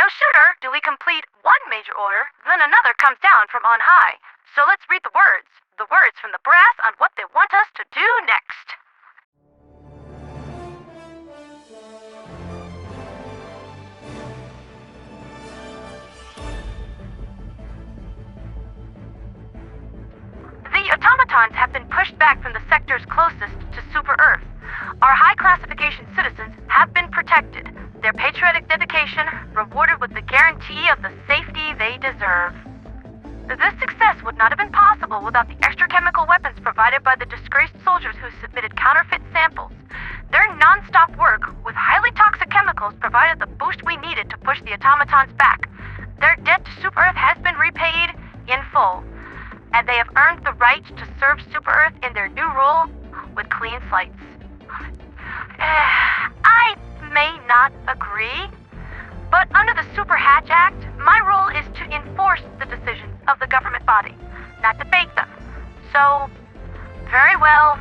No sooner do we complete one major order than another comes down from on high. So let's read the words from the brass on what they want us to do next. The automatons have been pushed back from the sectors closest to Super Earth. Our high classification citizens have been protected, their patriotic dedication rewarded with the guarantee of the safety they deserve. This success would not have been possible without the extra chemical weapons provided by the disgraced soldiers who submitted counterfeit samples. Their non-stop work with highly toxic chemicals provided the boost we needed to push the automatons back. Their debt to Super Earth has been repaid in full, and they have earned the right to serve Super Earth in their new role with clean slates. I may not agree, but under the Super Hatch Act, my role is to enforce the decisions of the government body, not debate them. So, very well,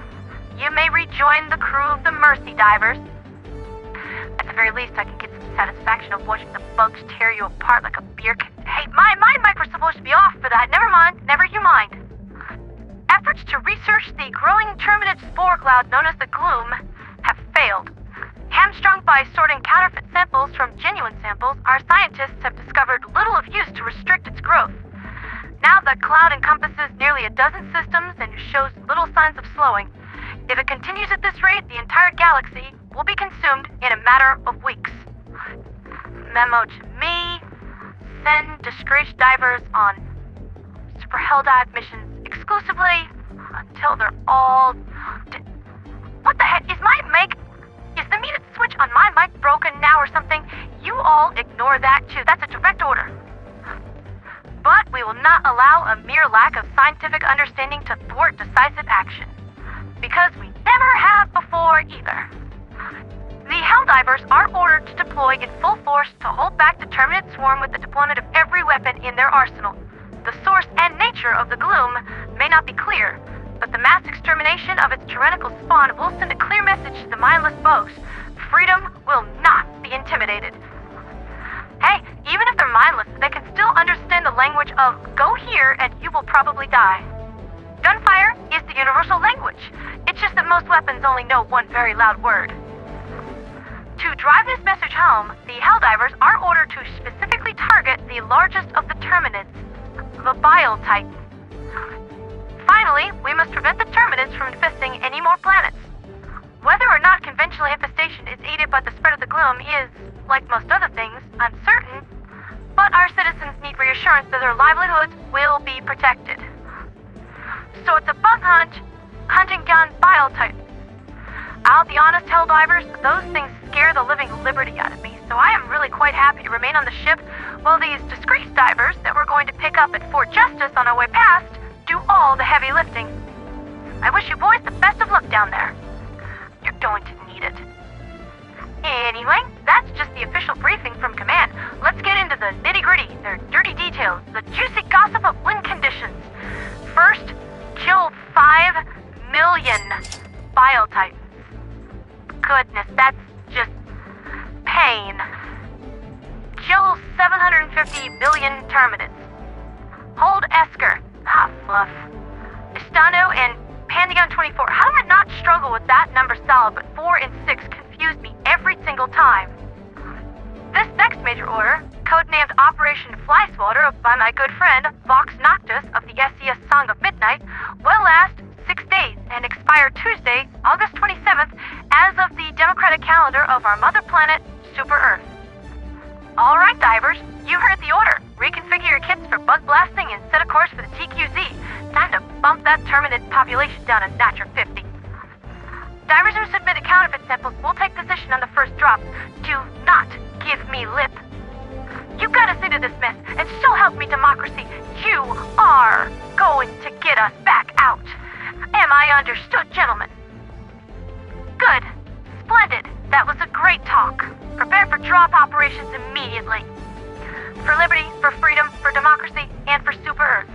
you may rejoin the crew of the Mercy Divers. At the very least, I can get some satisfaction of watching the bugs tear you apart like a beer can. Hey, my mic was supposed to be off for that. Never mind, never you mind. Efforts to research the growing terminate spore cloud known as the Gloom have failed. Hamstrung by sorting counterfeit samples from genuine samples, our scientists have discovered little of use to restrict its growth. Now the cloud encompasses nearly a dozen systems and shows little signs of slowing. If it continues at this rate, the entire galaxy will be consumed in a matter of weeks. Memo to me: send disgraced divers on Super HellDive missions exclusively until they're all What the heck? Is the muted switch on my mic broken now or something? You all ignore that too. That's a direct order. But we will not allow a mere lack of scientific understanding to thwart decisive action. Because we never have before either. The HellDivers are ordered to deploy in full force to hold back the Terminate Swarm with the deployment of every weapon in their arsenal. The source and nature of the Gloom may not be clear, but the mass extermination of its tyrannical spawn will send a clear message to the mindless bugs. Freedom will not be intimidated. Hey, even if they're mindless, they can still understand the language of "go here and you will probably die." Gunfire is the universal language. It's just that most weapons only know one very loud word. To drive this message home, the HellDivers are ordered to specifically target the largest of the Terminids, the Bile Titan. Finally, we must prevent the Terminids from infesting any more planets. Whether or not conventional infestation is aided by the spread of the Gloom is, like most other things, uncertain, but our citizens need reassurance that their livelihoods will be protected. So it's a bug hunt, hunting down Bile Titans. I'll be honest, HellDivers, those things scare the living liberty out of me, so I am really quite happy to remain on the ship while these disgraced divers that we're going to pick up at Fort Justice on our way past do all the heavy lifting. I wish you boys the best of luck down there. You're going to need it. Anyway, that's just the official briefing from Command. Let's get into the nitty-gritty, their dirty details, the juicy gossip of win conditions. First, kill 5 million Bile Titans. Goodness, that's just pain. Kill 750 billion Terminids. Hold Esker. Fluff. Estano and Pantheon 24. How do I not struggle with that number solid, but 4 and 6 confuse me every single time? This next major order, codenamed Operation Fly Swatter by my good friend Vox Noctis of the SES Song of Midnight, will last 6 days and expire Tuesday, August 27th, as of the democratic calendar of our mother planet, Super Earth. Alright, divers, you heard the order. Reconfigure your kits for bug blasting and set a course for the TQZ. Time to bump that Terminid population down a notch or 50. Divers who submitted counterfeit samples will take position on the first drops. Do not give me lip. You gotta see to this mess, and so help me democracy, you are going to get us back out. Am I understood, gentlemen? Good. Splendid. That was a great talk. Prepare for drop operations immediately. For liberty, for freedom, for democracy, and for Super Earth.